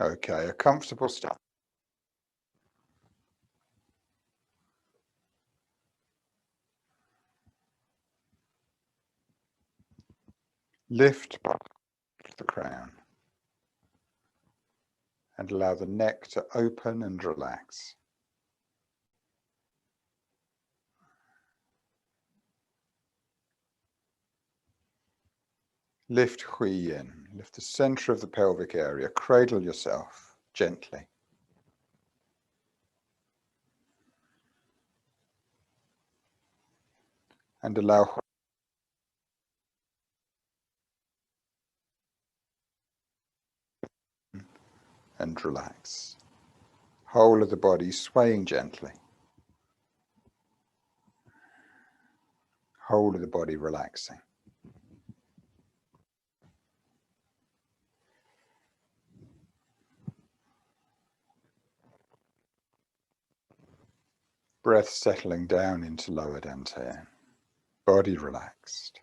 Okay, a comfortable start. Lift the crown and allow the neck to open and relax. Lift Hui in, lift the center of the pelvic area, cradle yourself gently. And allow and relax. Whole of the body swaying gently. Whole of the body relaxing. Breath settling down into lower dantian. Body relaxed.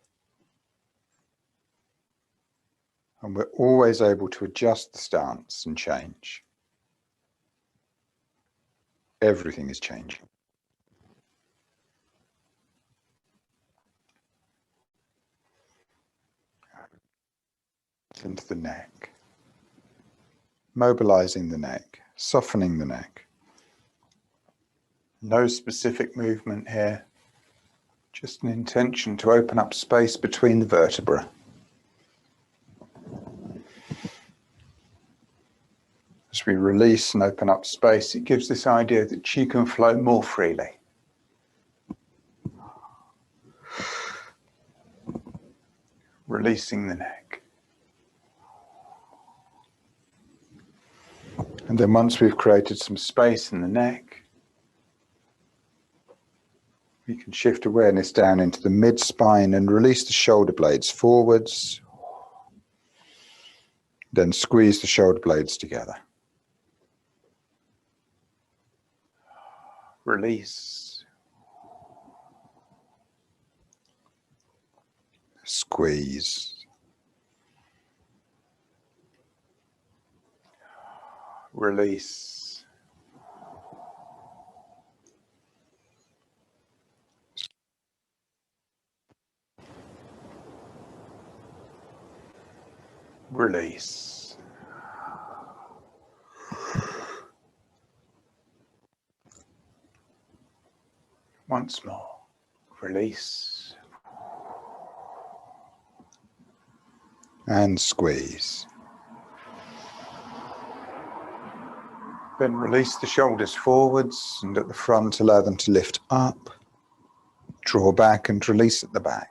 And we're always able to adjust the stance and change. Everything is changing. Into the neck. Mobilizing the neck, softening the neck. No specific movement here. Just an intention to open up space between the vertebrae. As we release and open up space, it gives this idea that qi can flow more freely. Releasing the neck. And then once we've created some space in the neck, we can shift awareness down into the mid-spine and release the shoulder blades forwards. Then squeeze the shoulder blades together. Release. Squeeze. Release. Release. Once more. Release. And squeeze. Then release the shoulders forwards and at the front allow them to lift up. Draw back and release at the back.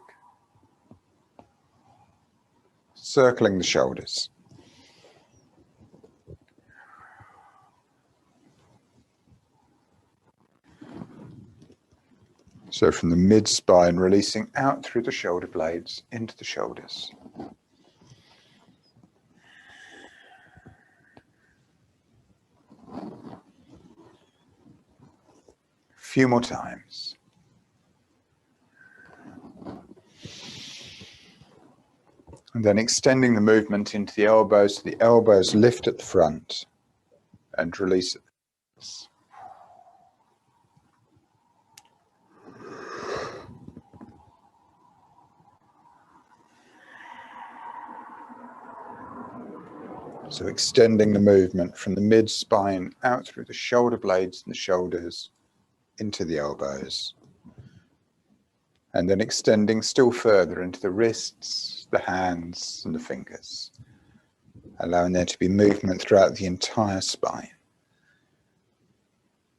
Circling the shoulders. So from the mid-spine, releasing out through the shoulder blades into the shoulders. A few more times. And then extending the movement into the elbows. The elbows lift at the front and release at the base. So extending the movement from the mid-spine out through the shoulder blades and the shoulders into the elbows. And then extending still further into the wrists, the hands and the fingers. Allowing there to be movement throughout the entire spine.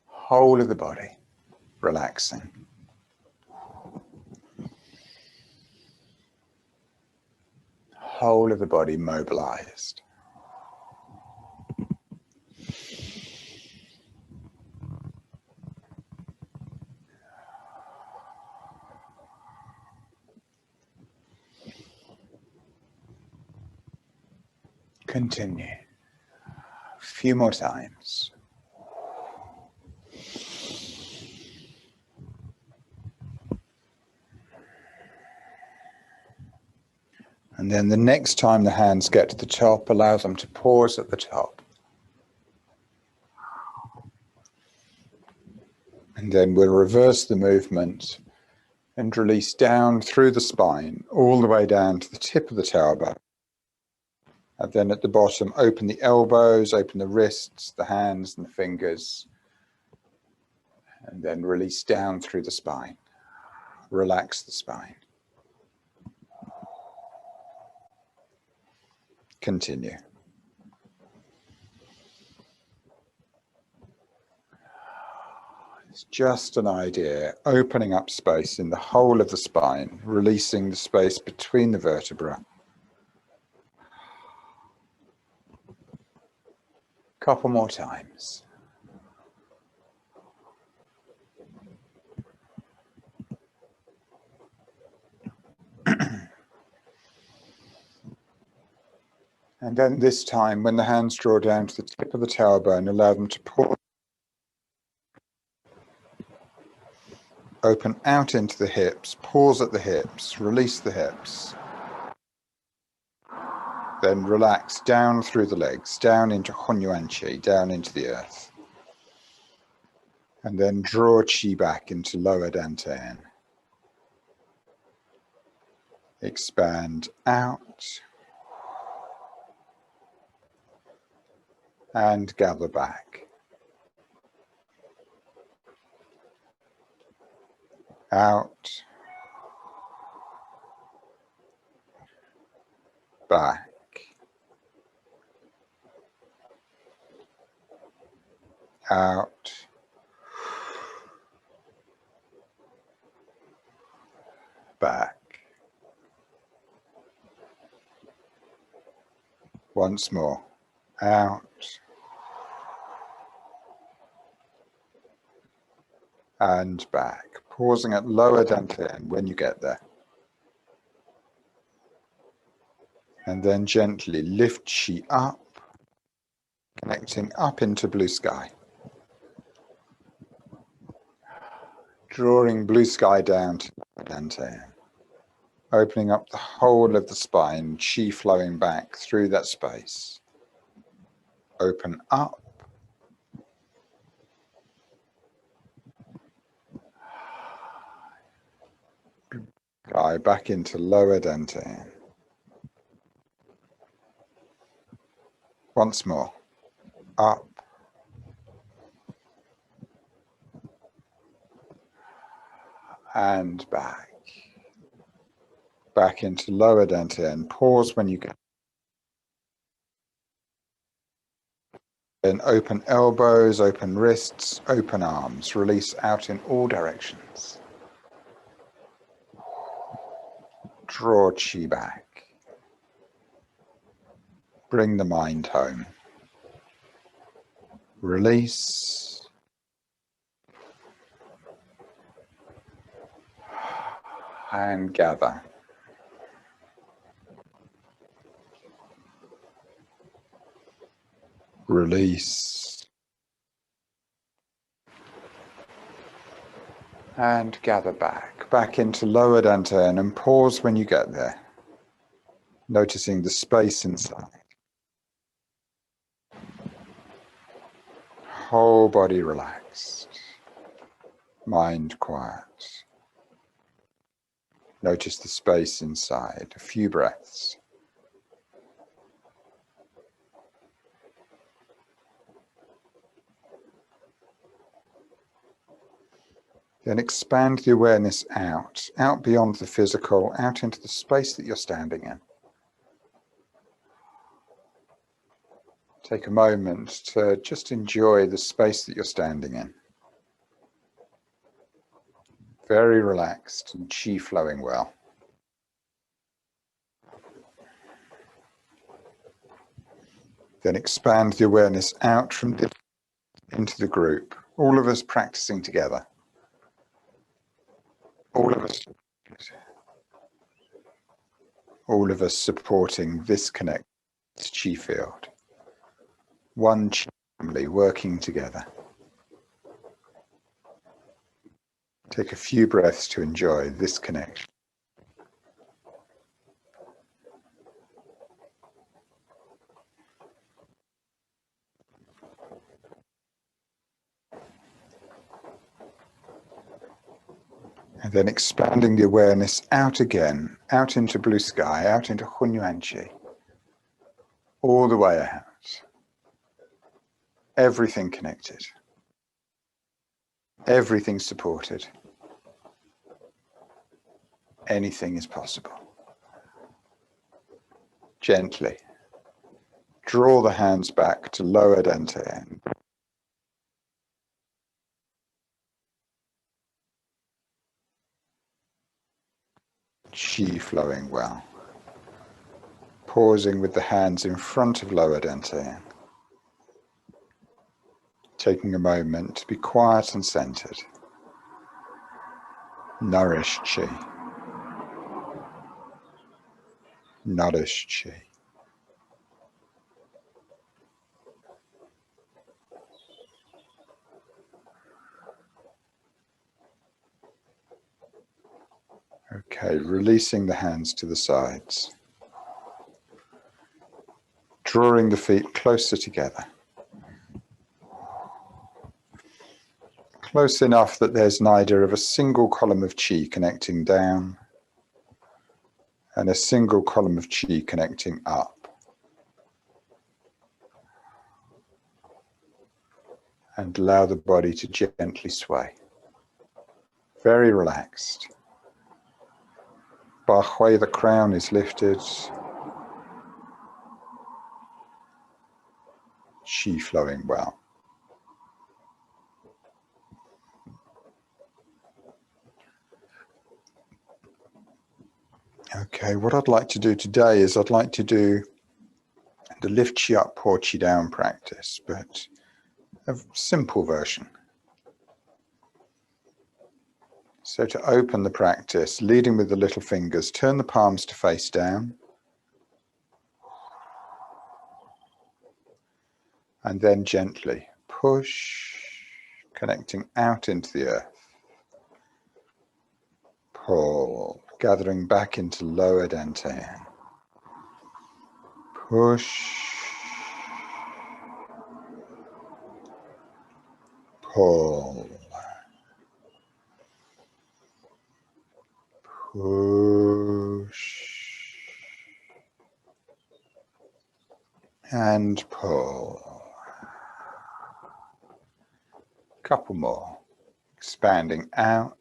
Whole of the body relaxing. Whole of the body mobilized. Continue. A few more times. And then the next time the hands get to the top, allow them to pause at the top And then we'll reverse the movement and release down through the spine, all the way down to the tip of the tailbone. And then at the bottom, open the elbows, open the wrists, the hands and the fingers. And then release down through the spine. Relax the spine. Continue. It's just an idea, opening up space in the whole of the spine, releasing the space between the vertebrae. Couple more times. And then this time, when the hands draw down to the tip of the tailbone, allow them to pause. Open out into the hips, pause at the hips, release the hips. Then relax down through the legs, down into Hunyuan-chi, down into the earth. And then draw Qi back into lower dantian. Expand out. And gather back. Out. Back. Out. Back. Once more. Out. And back. Pausing at lower dantian when you get there. And then gently lift Qi up, connecting up into blue sky. Drawing blue sky down to dantian. Opening up the whole of the spine, Qi flowing back through that space. Open up. Sky back into lower dantian. Once more. Up. And back. Back into lower dantian. Pause when you get. Then open elbows, open wrists, open arms. Release out in all directions. Draw Qi back. Bring the mind home. Release. And gather. Release. And gather back. Back into lower dantian and pause when you get there. Noticing the space inside. Whole body relaxed. Mind quiet. Notice the space inside. A few breaths. Then expand the awareness out beyond the physical, out into the space that you're standing in. Take a moment to just enjoy the space that you're standing in. Very relaxed and Qi flowing well. Then expand the awareness out from the into the group. All of us practicing together. All of us supporting this connect Qi field. One Qi family working together. Take a few breaths to enjoy this connection. And then expanding the awareness out again, out into blue sky, out into Hunyuanchi, all the way out. Everything connected. Everything supported. Anything is possible. Gently. Draw the hands back to lower dantian. Qi flowing well. Pausing with the hands in front of lower dantian. Taking a moment to be quiet and centered. Nourish Qi. Nourish Qi. Okay, releasing the hands to the sides. Drawing the feet closer together. Close enough that there's an idea of a single column of Qi connecting down and a single column of Qi connecting up. And allow the body to gently sway. Very relaxed. Ba Hui, the crown is lifted. Qi flowing well. Okay, what I'd like to do today is I'd like to do the lift Qi up, pour Qi down practice, but a simple version. So to open the practice, leading with the little fingers, turn the palms to face down. And then gently push, connecting out into the earth. Pull, gathering back into lower dantian. Push, pull, push, and pull. Couple more, expanding out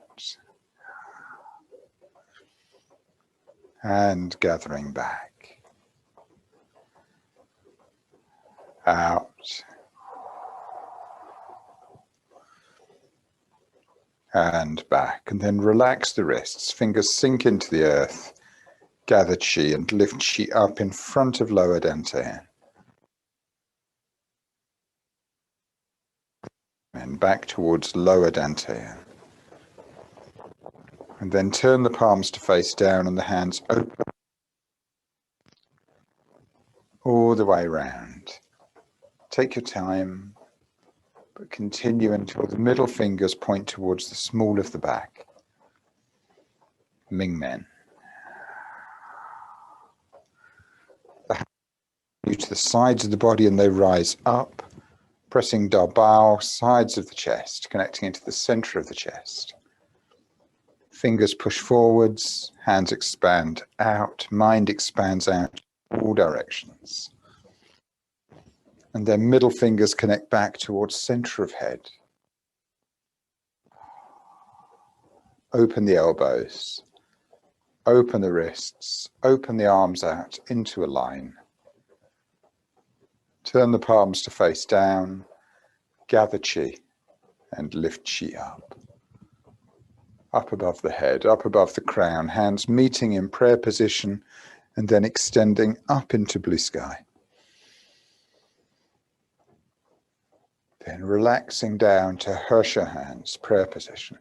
and gathering back, out and back, and then relax the wrists, fingers sink into the earth, gather Qi and lift Qi up in front of lower dantian. And back towards lower dantian. And then turn the palms to face down and the hands open all the way round. Take your time, but continue until the middle fingers point towards the small of the back. Mingmen. The hands move to the sides of the body and they rise up, pressing Da Bao, sides of the chest, connecting into the center of the chest. Fingers push forwards, hands expand out, mind expands out all directions. And then middle fingers connect back towards center of head. Open the elbows, open the wrists, open the arms out into a line. Turn the palms to face down, gather Qi and lift Qi up. Up above the head, up above the crown, hands meeting in prayer position and then extending up into blue sky. Then relaxing down to Hersha hands, prayer position.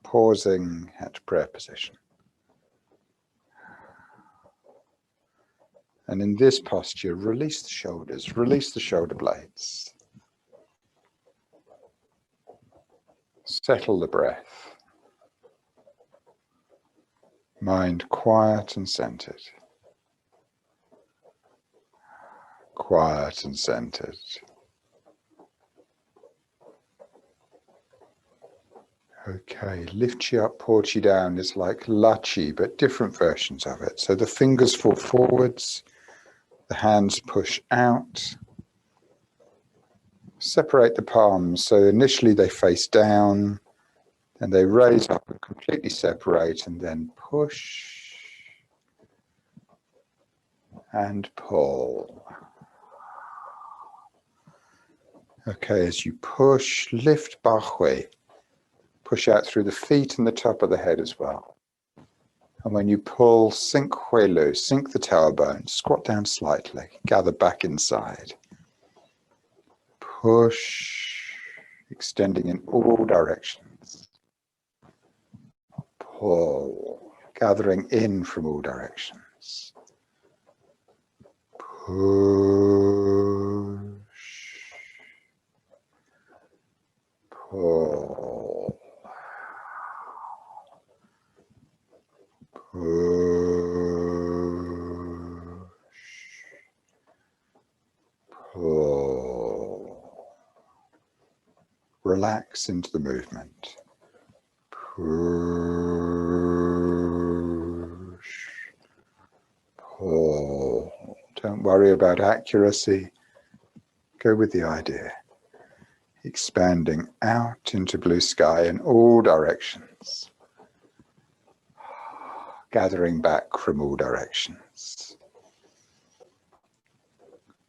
Pausing at prayer position. And in this posture, release the shoulders, release the shoulder blades. Settle the breath. Mind quiet and centered. Quiet and centered. Okay, lift chi up, pour chi down is like la chi, but different versions of it. So the fingers fall forwards, the hands push out. Separate the palms. So initially they face down, then they raise up and completely separate, and then push and pull. Okay, as you push, lift ba hui. Push out through the feet and the top of the head as well. And when you pull, sink hui lu, sink the tailbone, squat down slightly, gather back inside. Push, extending in all directions. Pull, gathering in from all directions. Push, pull, pull. Relax into the movement. Push, pull. Don't worry about accuracy. Go with the idea. Expanding out into blue sky in all directions. Gathering back from all directions.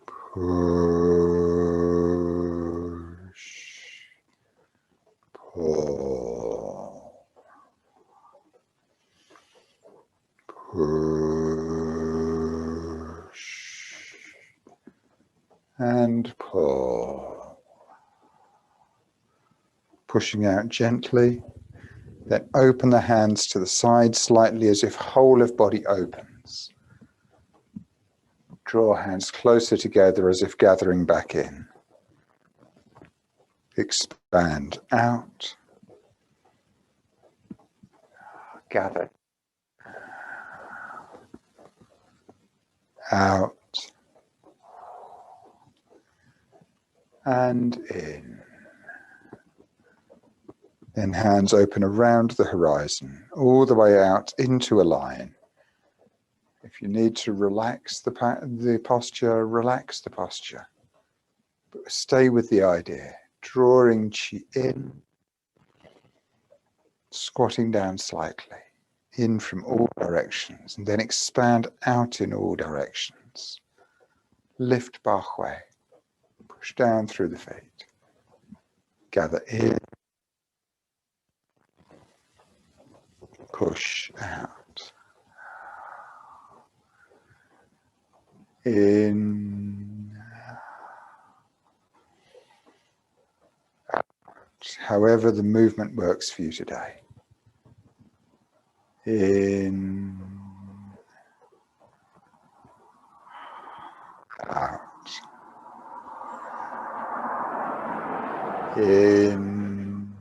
Push, pull, push, and pull. Pushing out gently, then open the hands to the side slightly as if whole of body opens. Draw hands closer together as if gathering back in. Expand out. Gather. Out. And in. Then hands open around the horizon, all the way out into a line. If you need to relax the posture, relax the posture. But stay with the idea, drawing chi in, squatting down slightly, in from all directions, and then expand out in all directions. Lift ba hui, push down through the feet. Gather in, push out. In, out. However the movement works for you today. In, out. In,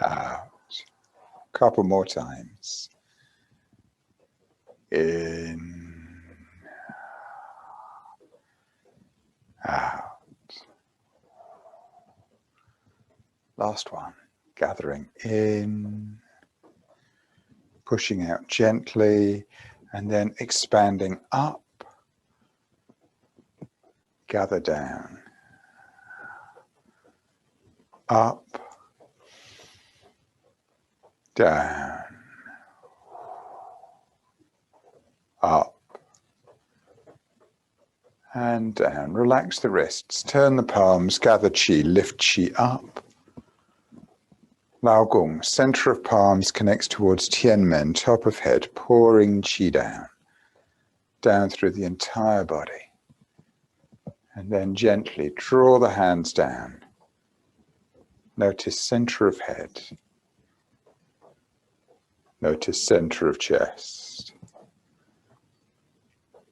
out. Couple more times. In, out. Last one. Gathering in, pushing out gently, and then expanding up. Gather down. Up. Down. Up. And down. Relax the wrists. Turn the palms. Gather chi. Lift chi up. Lao Gong, center of palms connects towards Tianmen, top of head, pouring chi down. Down through the entire body. And then gently draw the hands down. Notice center of head. Notice center of chest.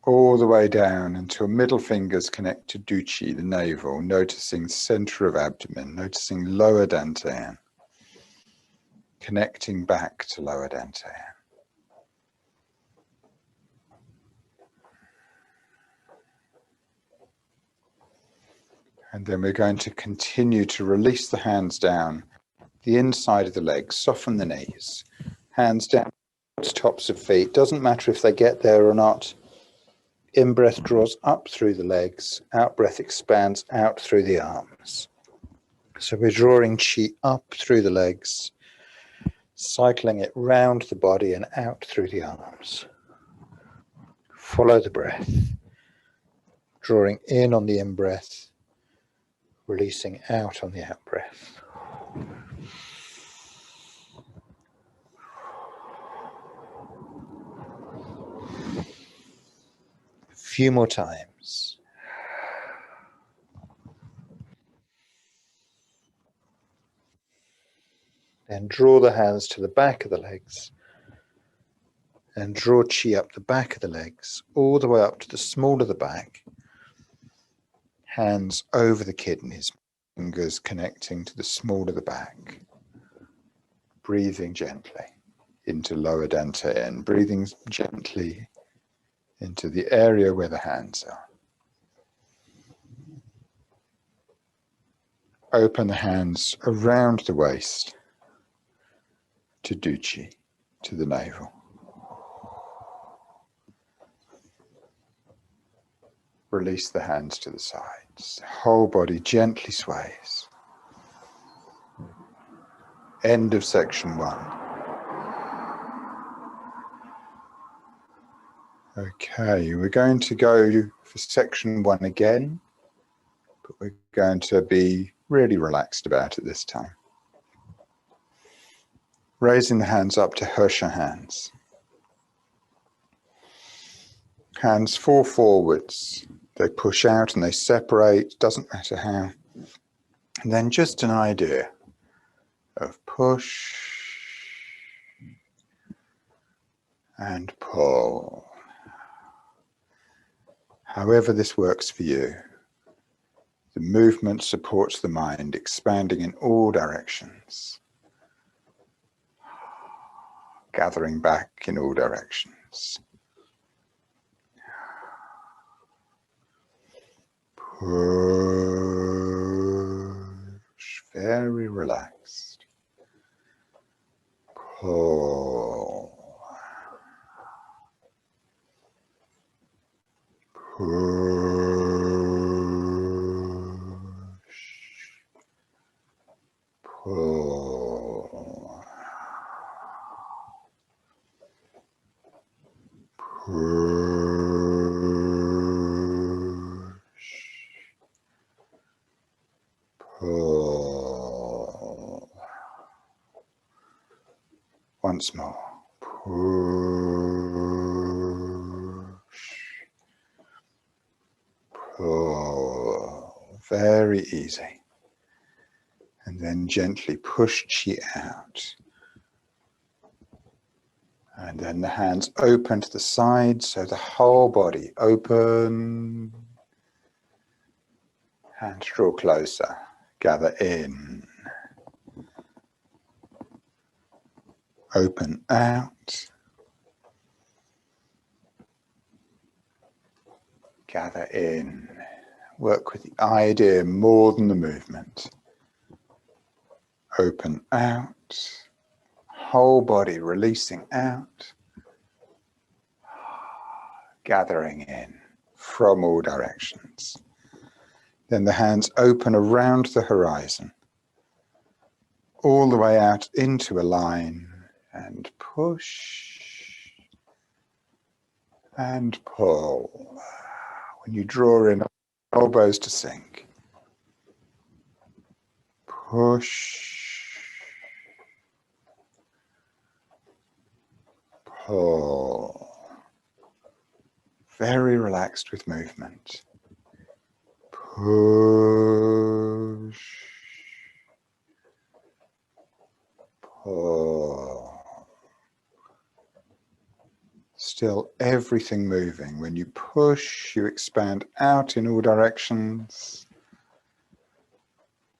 All the way down until middle fingers connect to Duchi, the navel, noticing center of abdomen, noticing lower dantian. Connecting back to lower dantian. And then we're going to continue to release the hands down the inside of the legs, soften the knees, hands down to tops of feet. Doesn't matter if they get there or not. In-breath draws up through the legs, out-breath expands out through the arms. So we're drawing chi up through the legs, cycling it round the body and out through the arms. Follow the breath, drawing in on the in-breath, releasing out on the out-breath. A few more times. Then draw the hands to the back of the legs and draw chi up the back of the legs, all the way up to the small of the back. Hands over the kidneys, fingers connecting to the small of the back. Breathing gently into lower dantian, breathing gently into the area where the hands are. Open the hands around the waist to duchi, to the navel. Release the hands to the sides. The whole body gently sways. End of section 1. Okay, we're going to go for section 1 again, but we're going to be really relaxed about it this time. Raising the hands up to Hersha hands. Hands fall forwards. They push out and they separate, doesn't matter how. And then just an idea of push and pull. However this works for you. The movement supports the mind, expanding in all directions. Gathering back in all directions. Push, very relaxed. Pull. Push. Pull. Push. Pull. Once more. Push. Pull. Very easy. And then gently push chi out. And then the hands open to the sides, so the whole body open. Hands draw closer. Gather in. Open out. Gather in. Work with the idea more than the movement. Open out. Whole body releasing out. Gathering in from all directions. Then the hands open around the horizon. All the way out into a line. And push. And pull. When you draw in, elbows to sink. Push. Pull. Very relaxed with movement. Push. Pull. Still everything moving. When you push, you expand out in all directions.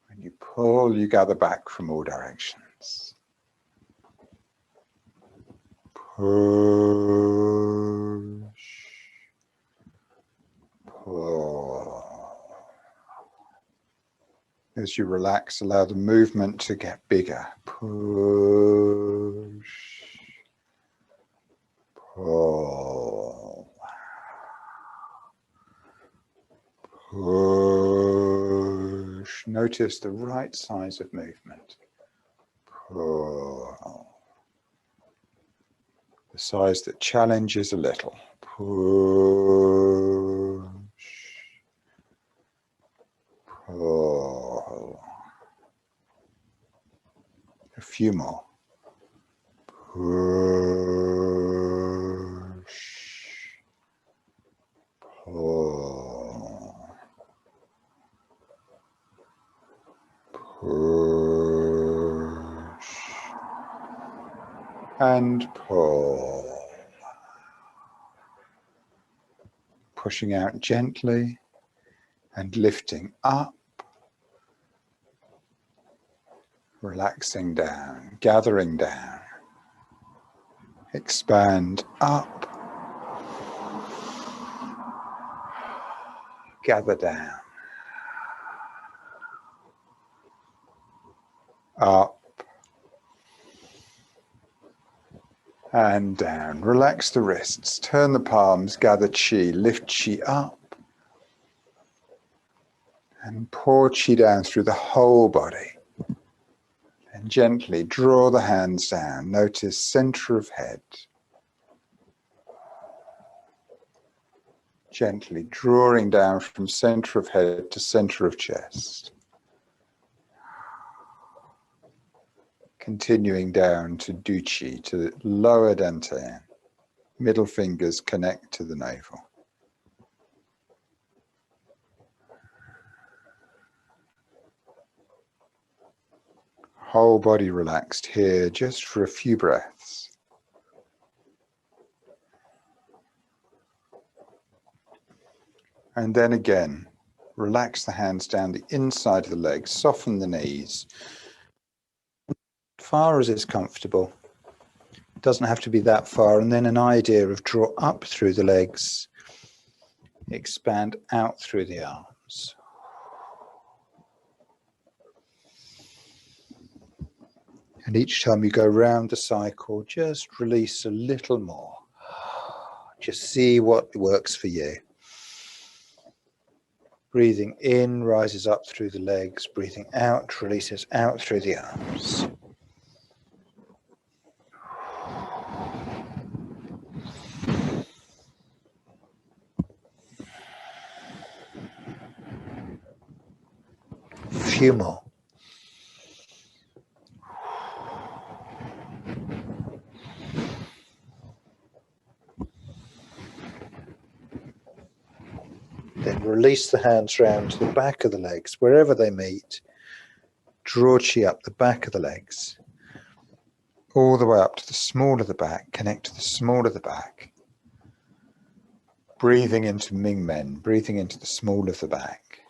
When you pull, you gather back from all directions. Push. Pull. As you relax, allow the movement to get bigger. Push, pull, push. Notice the right size of movement. Pull. The size that challenges a little. Push, pull. A few more. Push, pull, push, and pull. Pushing out gently and lifting up, relaxing down, gathering down. Expand up, gather down, up and down. Relax the wrists, turn the palms, gather chi, lift chi up and pour chi down through the whole body. And gently draw the hands down. Notice center of head. Gently drawing down from center of head to center of chest. Continuing down to duchi, to the lower dantian. Middle fingers connect to the navel. Whole body relaxed here just for a few breaths. And then again, relax the hands down the inside of the legs, soften the knees. As far as is comfortable. It doesn't have to be that far. And then an idea of draw up through the legs, expand out through the arms. And each time you go round the cycle, just release a little more. Just see what works for you. Breathing in rises up through the legs. Breathing out releases out through the arms. A few more. Then release the hands round to the back of the legs, wherever they meet. Draw chi up the back of the legs, all the way up to the small of the back, connect to the small of the back. Breathing into Ming Men, breathing into the small of the back.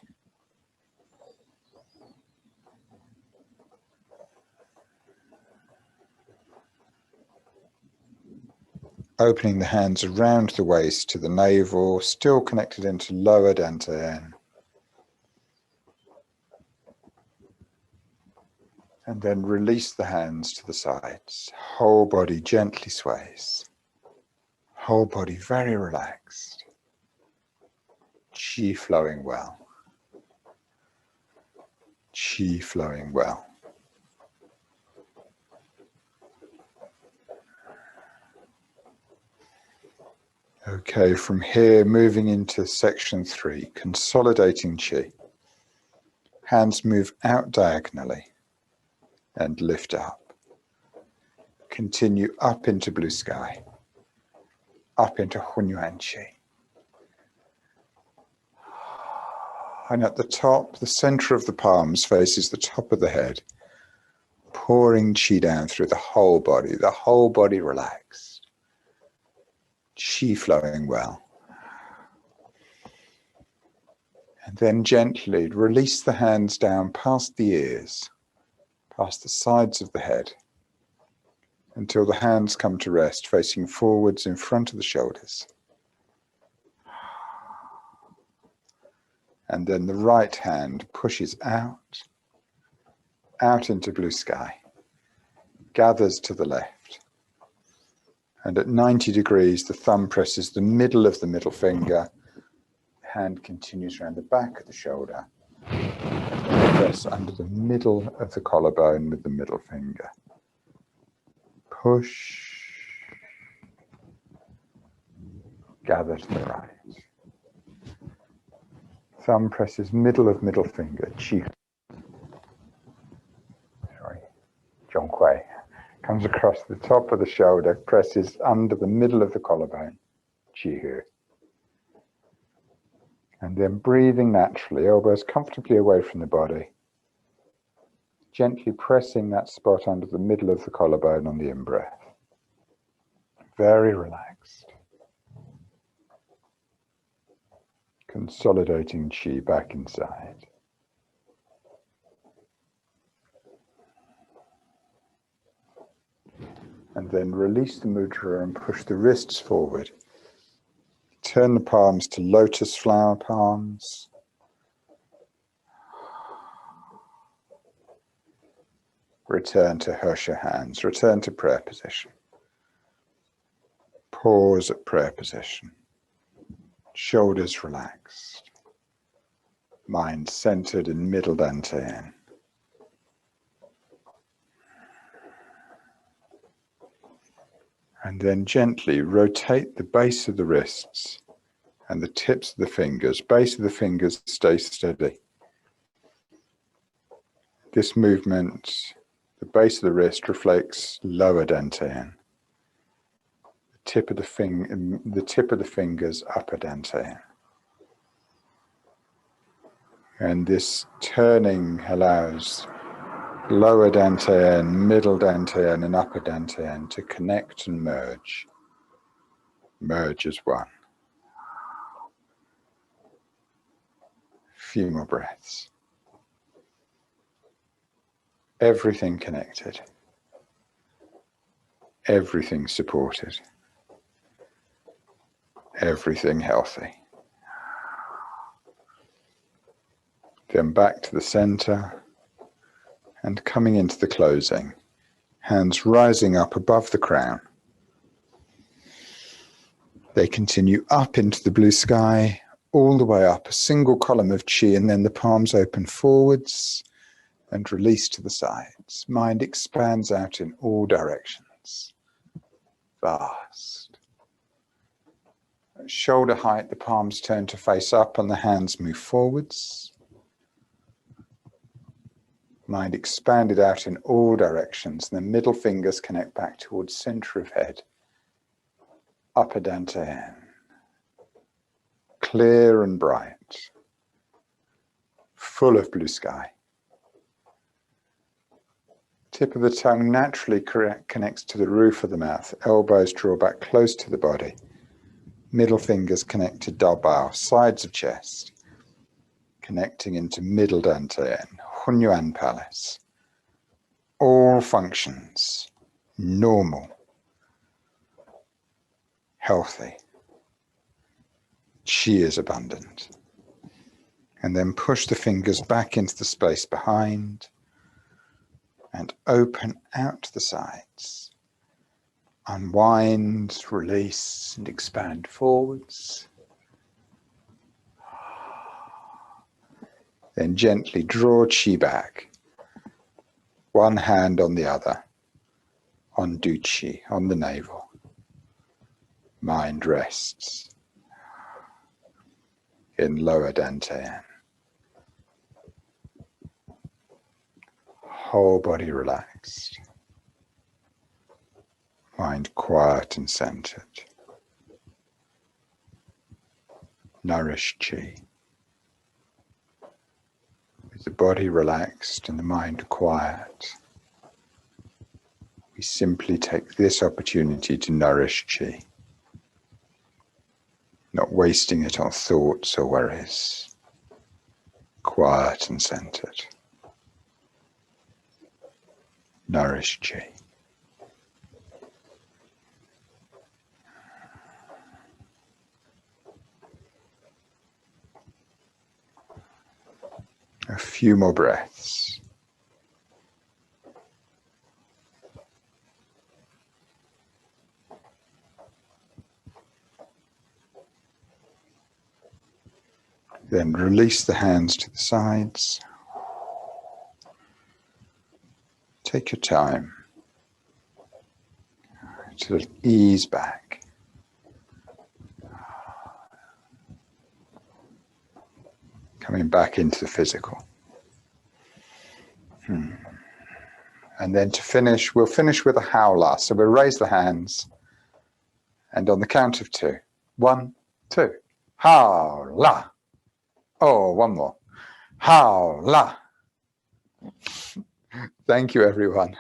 Opening the hands around the waist to the navel, still connected into lower dantian. And then release the hands to the sides. Whole body gently sways. Whole body very relaxed. Qi flowing well. Qi flowing well. Okay, from here, moving into section 3, consolidating chi. Hands move out diagonally and lift up. Continue up into blue sky, up into Hunyuan Qi. And at the top, the center of the palms faces the top of the head, pouring chi down through the whole body relaxed. Qi flowing well. And then gently release the hands down past the ears, past the sides of the head, until the hands come to rest facing forwards in front of the shoulders. And then the right hand pushes out out into blue sky, gathers to the left. And at 90 degrees, the thumb presses the middle of the middle finger, hand continues around the back of the shoulder, and press under the middle of the collarbone with the middle finger. Push, gather to the right. Thumb presses middle of middle finger, Qi. Zhonghui. Comes across the top of the shoulder, presses under the middle of the collarbone, Qi. And then breathing naturally, elbows comfortably away from the body. Gently pressing that spot under the middle of the collarbone on the in-breath. Very relaxed. Consolidating Qi back inside. And then release the mudra and push the wrists forward. Turn the palms to lotus flower palms. Return to Hersha hands. Return to prayer position. Pause at prayer position. Shoulders relaxed. Mind centered in middle dantian. And then gently rotate the base of the wrists and the tips of the fingers. Base of the fingers stay steady. This movement, the base of the wrist reflects lower dantian. The tip of the fingers, upper dantian. And this turning allows lower dantian, middle dantian, and upper dantian to connect and merge. Merge as one. Few more breaths. Everything connected. Everything supported. Everything healthy. Then back to the center. And coming into the closing, hands rising up above the crown. They continue up into the blue sky, all the way up, a single column of Qi, and then the palms open forwards and release to the sides. Mind expands out in all directions. Vast. At shoulder height, the palms turn to face up and the hands move forwards. Mind expanded out in all directions, and the middle fingers connect back towards center of head. Upper dantian. Clear and bright. Full of blue sky. Tip of the tongue naturally connects to the roof of the mouth. Elbows draw back close to the body. Middle fingers connect to Dabao, sides of chest. Connecting into middle dantian. Hunyuan Palace. All functions normal, healthy. Qi is abundant. And then push the fingers back into the space behind and open out to the sides. Unwind, release, and expand forwards. Then gently draw Qi back. One hand on the other, on Du Qi, on the navel. Mind rests in lower dantian. Whole body relaxed. Mind quiet and centered. Nourish Qi. With the body relaxed and the mind quiet, we simply take this opportunity to nourish Qi, not wasting it on thoughts or worries, quiet and centered. Nourish Qi. A few more breaths. Then release the hands to the sides. Take your time to ease back. Coming back into the physical. And then to finish, we'll finish with a howler. So we'll raise the hands. And on the count of 2. 1, 2. Howler. Oh, one more. Howler. Thank you, everyone.